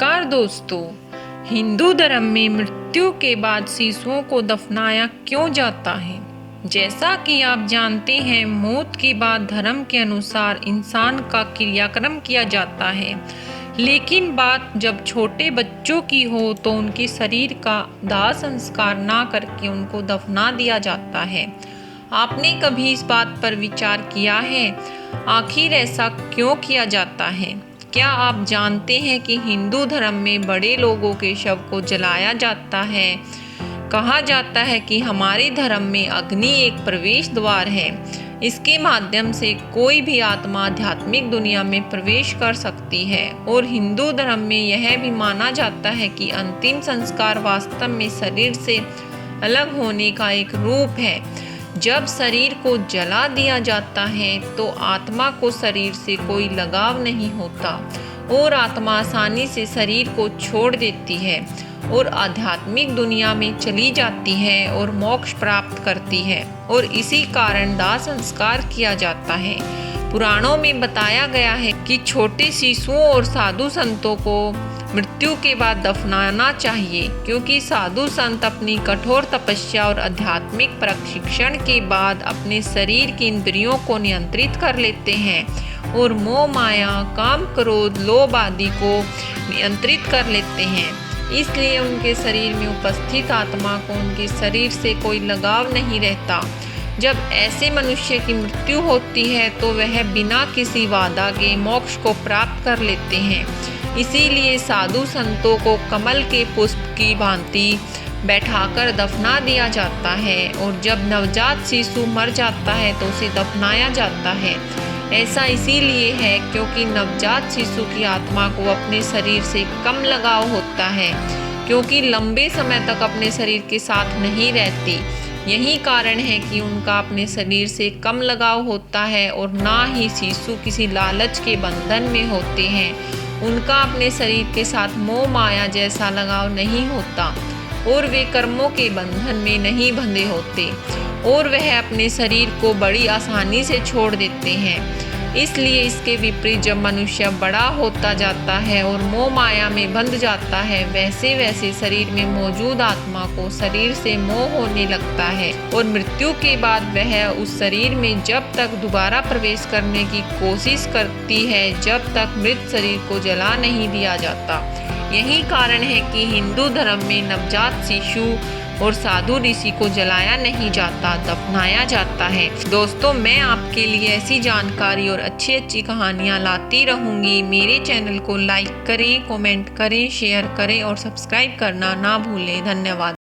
नमस्कार दोस्तों। हिंदू धर्म में मृत्यु के बाद शिशुओं को दफनाया क्यों जाता है? जैसा कि आप जानते हैं, मौत के बाद धर्म के अनुसार इंसान का क्रियाक्रम किया जाता है, लेकिन बात जब छोटे बच्चों की हो तो उनके शरीर का दाह संस्कार ना करके उनको दफना दिया जाता है। आपने कभी इस बात पर विचार किया है, आखिर ऐसा क्यों किया जाता है? क्या आप जानते हैं कि हिंदू धर्म में बड़े लोगों के शव को जलाया जाता है? कहा जाता है कि हमारे धर्म में अग्नि एक प्रवेश द्वार है, इसके माध्यम से कोई भी आत्मा आध्यात्मिक दुनिया में प्रवेश कर सकती है। और हिंदू धर्म में यह भी माना जाता है कि अंतिम संस्कार वास्तव में शरीर से अलग होने का एक रूप है। जब शरीर को जला दिया जाता है तो आत्मा को शरीर से कोई लगाव नहीं होता और आत्मा आसानी से शरीर को छोड़ देती है और आध्यात्मिक दुनिया में चली जाती है और मोक्ष प्राप्त करती है, और इसी कारण दाह संस्कार किया जाता है। पुराणों में बताया गया है कि छोटे शिशुओं और साधु संतों को मृत्यु के बाद दफनाना चाहिए, क्योंकि साधु संत अपनी कठोर तपस्या और आध्यात्मिक प्रशिक्षण के बाद अपने शरीर की इंद्रियों को नियंत्रित कर लेते हैं और मोह माया, काम, क्रोध, लोभ आदि को नियंत्रित कर लेते हैं। इसलिए उनके शरीर में उपस्थित आत्मा को उनके शरीर से कोई लगाव नहीं रहता। जब ऐसे मनुष्य की मृत्यु होती है तो वह बिना किसी वादा के मोक्ष को प्राप्त कर लेते हैं। इसीलिए साधु संतों को कमल के पुष्प की भांति बैठाकर दफना दिया जाता है, और जब नवजात शिशु मर जाता है तो उसे दफनाया जाता है। ऐसा इसीलिए है क्योंकि नवजात शिशु की आत्मा को अपने शरीर से कम लगाव होता है, क्योंकि लंबे समय तक अपने शरीर के साथ नहीं रहती। यही कारण है कि उनका अपने शरीर से कम लगाव होता है, और ना ही शिशु किसी लालच के बंधन में होते हैं। उनका अपने शरीर के साथ मोह माया जैसा लगाव नहीं होता और वे कर्मों के बंधन में नहीं बंधे होते, और वह अपने शरीर को बड़ी आसानी से छोड़ देते हैं। इसलिए इसके विपरीत जब मनुष्य बड़ा होता जाता है और मोह माया में बंध जाता है, वैसे वैसे शरीर में मौजूद आत्मा को शरीर से मोह होने लगता है, और मृत्यु के बाद वह उस शरीर में जब तक दोबारा प्रवेश करने की कोशिश करती है, जब तक मृत शरीर को जला नहीं दिया जाता। यही कारण है कि हिंदू धर्म में नवजात शिशु और साधु ऋषि को जलाया नहीं जाता, दफनाया जाता है। दोस्तों, मैं आपके लिए ऐसी जानकारी और अच्छी अच्छी कहानियाँ लाती रहूँगी। मेरे चैनल को लाइक करें, कमेंट करें, शेयर करें और सब्सक्राइब करना ना भूलें। धन्यवाद।